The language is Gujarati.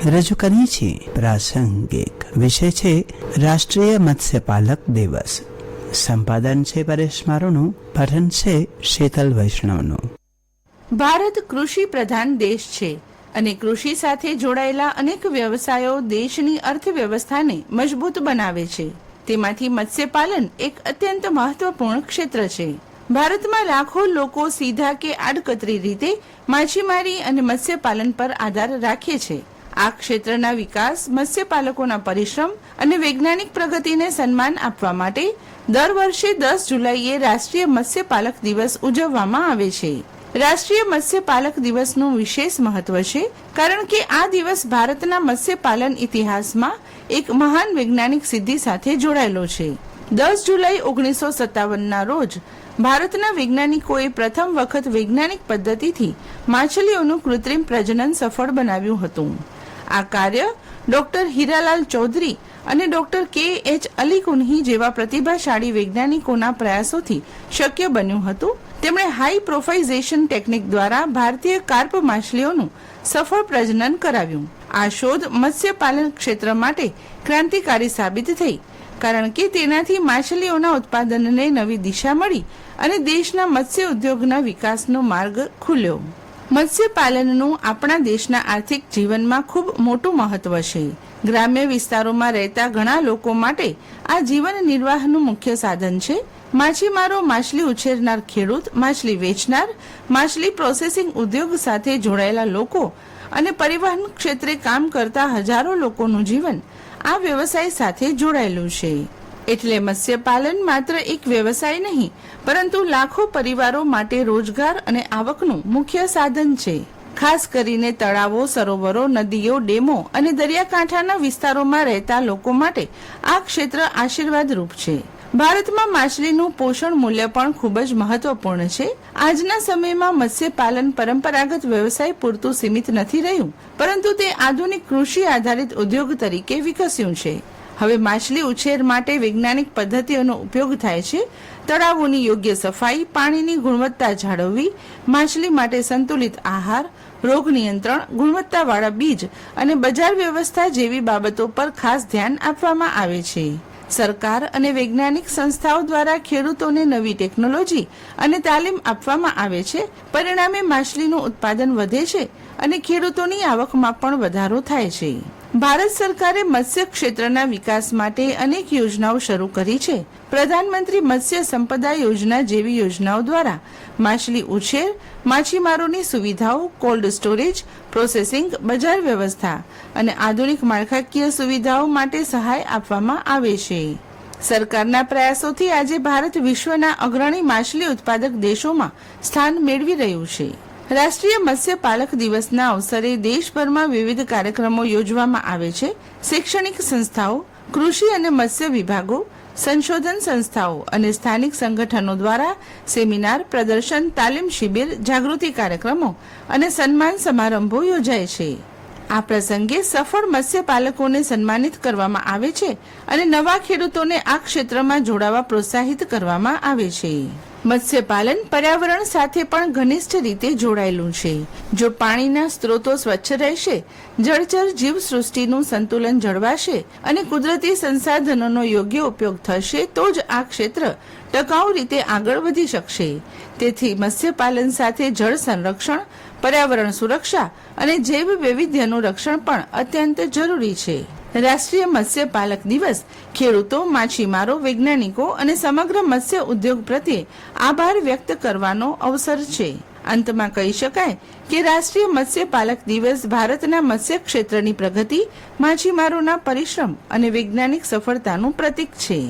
રજૂ કરી છે પ્રાસંગિક વિષય છે રાષ્ટ્રીય મત્સ્યપાલક દિવસ. સંપાદન છે પરેશ મારુનું, પઠન છે શીતલ વૈષ્ણવનું. ભારત કૃષિ પ્રધાન દેશ છે અને કૃષિ સાથે જોડાયેલા અનેક વ્યવસાયો દેશની અર્થવ્યવસ્થાને મજબૂત બનાવે છે. તેમાંથી મત્સ્યપાલન એક અત્યંત મહત્વપૂર્ણ ક્ષેત્ર છે. ભારતમાં લાખો લોકો સીધા કે આડકતરી રીતે માછીમારી અને મત્સ્યપાલન પર આધાર રાખે છે. આ ક્ષેત્રના વિકાસ, મત્સ્યપાલકોના પરિશ્રમ અને વૈજ્ઞાનિક પ્રગતિને સન્માન આપવા માટે દર વર્ષે 10 જુલાઈએ રાષ્ટ્રીય મત્સ્યપાલક દિવસ ઉજવવામાં આવે છે. રાષ્ટ્રીય મત્સ્યપાલક દિવસનું વિશેષ મહત્વ છે કારણ કે આ દિવસ ભારતના મત્સ્યપાલન ઇતિહાસમાં એક મહાન વૈજ્ઞાનિક સિદ્ધિ સાથે જોડાયેલો છે. 10 જુલાઈ 1957ના રોજ ભારતના વૈજ્ઞાનિકોએ પ્રથમ વખત વૈજ્ઞાનિક પદ્ધતિથી માછલીઓનું કૃત્રિમ પ્રજનન સફળ બનાવ્યું હતું. આ કાર્ય ડોક્ટર હીરાલાલ ચૌધરી અને ડોક્ટર કે.એચ. અલીકુન્હી જેવા પ્રતિભાશાળી વૈજ્ઞાનિકોના પ્રયાસોથી શક્ય બન્યું હતું. તેમણે હાઈ પ્રોફાઇઝેશન ટેકનિક દ્વારા ભારતીય કાર્પ માછલીઓનું સફળ પ્રજનન કરાવ્યું. આ શોધ મત્સ્યપાલન ક્ષેત્ર માટે ક્રાંતિકારી સાબિત થઈ કારણ કે તેનાથી માછલીઓના ઉત્પાદનને નવી દિશા મળી અને દેશના મત્સ્ય ઉદ્યોગના વિકાસનો માર્ગ ખુલ્યો. મત્સ્યપાલનનું આપણા દેશના આર્થિક જીવનમાં ખૂબ મોટું મહત્વ છે. ગ્રામ્ય વિસ્તારોમાં રહેતા ઘણા લોકો માટે આ જીવન નિર્વાહનું મુખ્ય સાધન છે. માછીમારો, માછલી ઉછેરનાર ખેડૂત, માછલી વેચનાર, માછલી પ્રોસેસિંગ ઉદ્યોગ સાથે જોડાયેલા લોકો અને પરિવહન ક્ષેત્રે કામ કરતા હજારો લોકોનું જીવન આ વ્યવસાય સાથે જોડાયેલું છે. એટલે મત્સ્યપાલન માત્ર એક વ્યવસાય નહીં, પરંતુ લાખો પરિવારો માટે રોજગાર અને આવકનું મુખ્ય સાધન છે. ખાસ કરીને તળાવો, સરોવરો, નદીઓ, ડેમો અને દરિયાકાંઠાના વિસ્તારોમાં રહેતા લોકો માટે આ ક્ષેત્ર આશીર્વાદરૂપ છે. ભારતમાં માછલીનું પોષણ મૂલ્ય પણ ખૂબ જ મહત્વપૂર્ણ છે. આજના સમયમાં મત્સ્યપાલન પરંપરાગત વ્યવસાય પૂરતું સીમિત નથી રહ્યું, પરંતુ તે આધુનિક કૃષિ આધારિત ઉદ્યોગ તરીકે વિકસ્યું છે. હવે માછલી ઉછેર માટે વૈજ્ઞાનિક પદ્ધતિઓનો ઉપયોગ થાય છે. તળાવોની યોગ્ય સફાઈ, પાણીની ગુણવત્તા જાળવવી, માછલી માટે સંતુલિત આહાર, રોગ નિયંત્રણ, ગુણવત્તાવાળા બીજ અને બજાર વ્યવસ્થા જેવી બાબતો પર ખાસ ધ્યાન આપવામાં આવે છે. સરકાર અને વૈજ્ઞાનિક સંસ્થાઓ દ્વારા ખેડૂતોને નવી ટેકનોલોજી અને તાલીમ આપવામાં આવે છે. પરિણામે માછલીનું ઉત્પાદન વધે છે અને ખેડૂતોની આવકમાં પણ વધારો થાય છે. ભારત સરકારે મત્સ્ય ક્ષેત્રના વિકાસ માટે અનેક યોજનાઓ શરૂ કરી છે. પ્રધાનમંત્રી મત્સ્ય સંપદા યોજના જેવી યોજનાઓ દ્વારા માછલી ઉછેર, માછીમારોની સુવિધાઓ, કોલ્ડ સ્ટોરેજ, પ્રોસેસિંગ, બજાર વ્યવસ્થા અને આધુનિક માળખાકીય સુવિધાઓ માટે સહાય આપવામાં આવે છે. સરકારના પ્રયાસોથી આજે ભારત વિશ્વના અગ્રણી માછલી ઉત્પાદક દેશોમાં સ્થાન મેળવી રહ્યું છે. રાષ્ટ્રીય મત્સ્યપાલક દિવસના અવસરે દેશભરમાં વિવિધ કાર્યક્રમો યોજવામાં આવે છે. શૈક્ષણિક સંસ્થાઓ, કૃષિ અને મત્સ્ય વિભાગો, સંશોધન સંસ્થાઓ અને સ્થાનિક સંગઠનો દ્વારા સેમિનાર, પ્રદર્શન, તાલીમ શિબિર, જાગૃતિ કાર્યક્રમો અને સન્માન સમારંભો યોજાય છે. આ પ્રસંગે સફળ મત્સ્યપાલકોને સન્માનિત કરવામાં આવે છે અને નવા ખેડૂતોને આ ક્ષેત્રમાં જોડાવા પ્રોત્સાહિત કરવામાં આવે છે. મત્સ્યપાલન પર્યાવરણ સાથે પણ ઘનિષ્ઠ રીતે જોડાયેલું છે. જો પાણીના સ્ત્રોતો સ્વચ્છ રહેશે, જળચર જીવસૃષ્ટિનું સંતુલન જળવાશે અને કુદરતી સંસાધનોનો યોગ્ય ઉપયોગ થશે તો જ આ ક્ષેત્ર ટકાઉ રીતે આગળ વધી શકશે. તેથી મત્સ્યપાલન સાથે જળ સંરક્ષણ, પર્યાવરણ સુરક્ષા અને જૈવ વૈવિધ્યનું રક્ષણ પણ અત્યંત જરૂરી છે. રાષ્ટ્રીય મત્સ્યપાલક દિવસ ખેડૂતો, માછીમારો, વૈજ્ઞાનિકો અને સમગ્ર મત્સ્ય ઉદ્યોગ પ્રત્યે આભાર વ્યક્ત કરવાનો અવસર છે. અંતમાં કહી શકાય કે રાષ્ટ્રીય મત્સ્યપાલક દિવસ ભારતના મત્સ્ય ક્ષેત્રની પ્રગતિ, માછીમારોના પરિશ્રમ અને વૈજ્ઞાનિક સફળતાનું પ્રતીક છે.